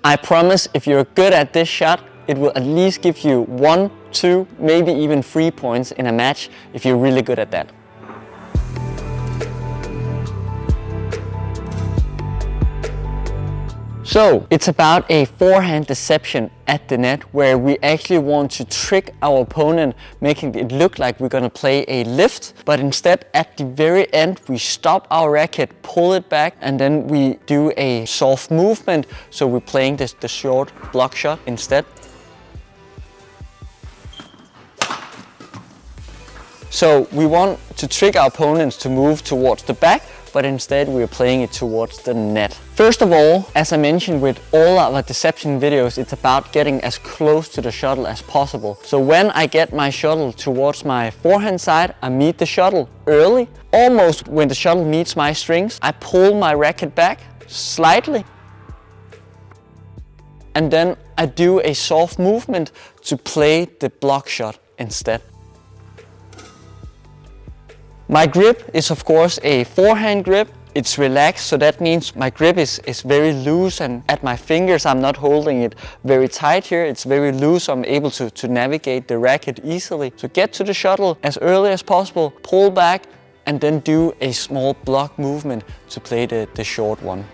I promise if you're good at this shot, it will at least give you 1, 2, maybe even 3 points in a match if you're really good at that. So it's about a forehand deception at the net where we actually want to trick our opponent, making it look like we're gonna play a lift, but instead at the very end we stop our racket, pull it back, and then we do a soft movement. So we're playing the short block shot instead. So we want to trick our opponents to move towards the back, but instead we're playing it towards the net. First of all, as I mentioned with all our deception videos, it's about getting as close to the shuttle as possible. So when I get my shuttle towards my forehand side, I meet the shuttle early. Almost when the shuttle meets my strings, I pull my racket back slightly. And then I do a soft movement to play the block shot instead. My grip is of course a forehand grip. It's relaxed, so that means my grip is very loose, and at my fingers I'm not holding it very tight here. It's very loose, so I'm able to navigate the racket easily. So get to the shuttle as early as possible, pull back, and then do a small block movement to play the short one.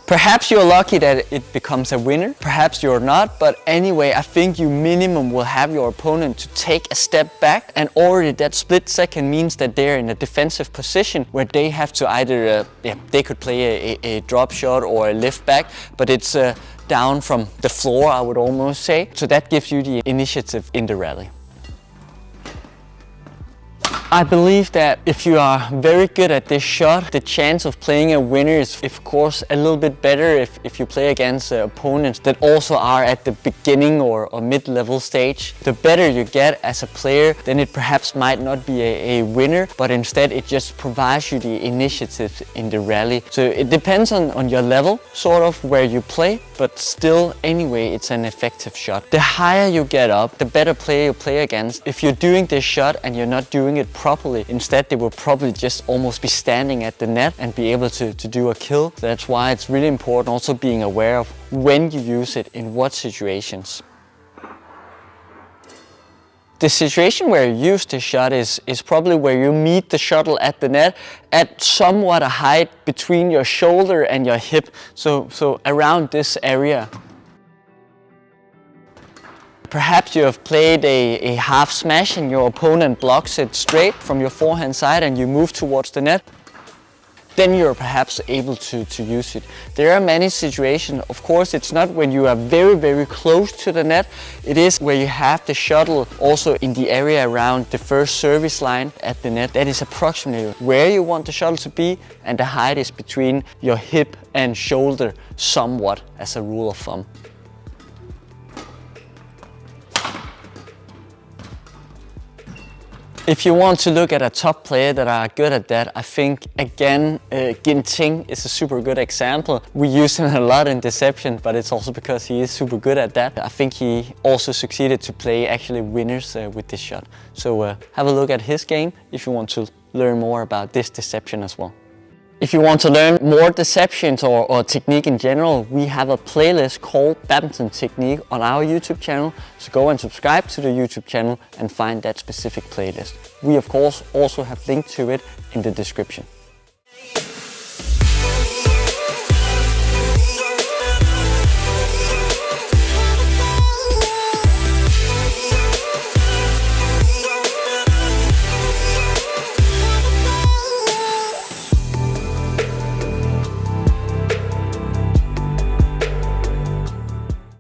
Perhaps you're lucky that it becomes a winner, perhaps you're not, but anyway, I think you minimum will have your opponent to take a step back, and already that split second means that they're in a defensive position where they have to either, they could play a drop shot or a lift back, but it's down from the floor, I would almost say. So that gives you the initiative in the rally. I believe that if you are very good at this shot, the chance of playing a winner is of course a little bit better if you play against opponents that also are at the beginning or mid-level stage. The better you get as a player, then it perhaps might not be a winner, but instead it just provides you the initiative in the rally. So it depends on your level, sort of where you play, but still anyway it's an effective shot. The higher you get up, the better player you play against. If you're doing this shot and you're not doing it properly, instead they will probably just almost be standing at the net and be able to do a kill. So that's why it's really important also being aware of when you use it, in what situations. The situation where you use this shot is probably where you meet the shuttle at the net at somewhat a height between your shoulder and your hip, so around this area. Perhaps you have played a half smash and your opponent blocks it straight from your forehand side and you move towards the net. Then you're perhaps able to use it. There are many situations, of course it's not when you are very close to the net. It is where you have the shuttle also in the area around the first service line at the net. That is approximately where you want the shuttle to be, and the height is between your hip and shoulder somewhat, as a rule of thumb. If you want to look at a top player that are good at that, I think again Ginting is a super good example. We use him a lot in deception, but it's also because he is super good at that. I think he also succeeded to play actually winners with this shot. So have a look at his game if you want to learn more about this deception as well. If you want to learn more deceptions or technique in general, we have a playlist called Badminton Technique on our YouTube channel. So go and subscribe to the YouTube channel and find that specific playlist. We of course also have linked to it in the description.